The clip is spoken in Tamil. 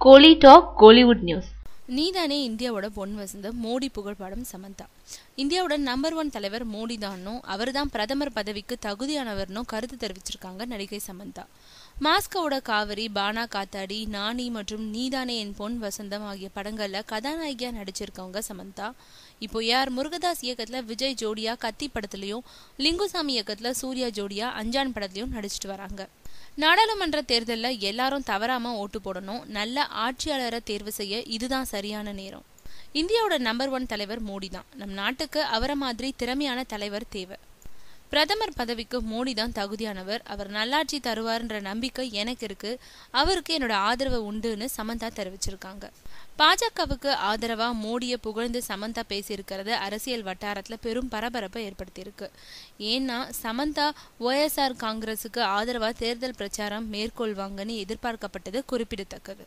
கோலி டாக் கோலிவுட் நியூஸ். நீதானே இந்தியாவோட பொன் வசந்த மோடி புகழ்பாடும் சமந்தா. இந்தியாவோட நம்பர் 1 தலைவர் மோடி தானும் அவர் தான் பிரதமர் பதவிக்கு தகுதியானவர்னும் கருத்து தெரிவிச்சிருக்காங்க நடிகை சமந்தா. மாஸ்கோவோட காவிரி, பானா காத்தாடி, நானி மற்றும் நீதானே என் பொன் வசந்தம் ஆகிய படங்கள்ல கதாநாயகியா நடிச்சிருக்கவங்க சமந்தா. இப்போ யார் முருகதாஸ் இயக்கத்துல விஜய் ஜோடியா கத்தி படத்துலயும், லிங்குசாமி இயக்கத்துல சூர்யா ஜோடியா அஞ்சான் படத்துலயும் நடிச்சிட்டு வராங்க. நாடாளுமன்ற தேர்தலில் எல்லாரும் தவறாம ஓட்டு போடணும், நல்ல ஆட்சியாளரை தேர்வு செய்ய இதுதான் சரியான நேரம். இந்தியாவோட நம்பர் 1 தலைவர் மோடி தான். நம் நாட்டுக்கு அவரை மாதிரி திறமையான தலைவர் தேவை. பிரதமர் பதவிக்கு மோடி தான் தகுதியானவர். அவர் நல்லாட்சி தருவார்ன்ற நம்பிக்கை எனக்கு இருக்கு. அவருக்கு என்னோட ஆதரவு உண்டுன்னு சமந்தா தெரிவிச்சிருக்காங்க. பாஜகவுக்கு ஆதரவா மோடியை புகழ்ந்து சமந்தா பேசியிருக்கிறது அரசியல் வட்டாரத்துல பெரும் பரபரப்பை ஏற்படுத்தியிருக்கு. ஏன்னா சமந்தா OSR காங்கிரசுக்கு ஆதரவா தேர்தல் பிரச்சாரம் மேற்கொள்வாங்கன்னு எதிர்பார்க்கப்பட்டது குறிப்பிடத்தக்கது.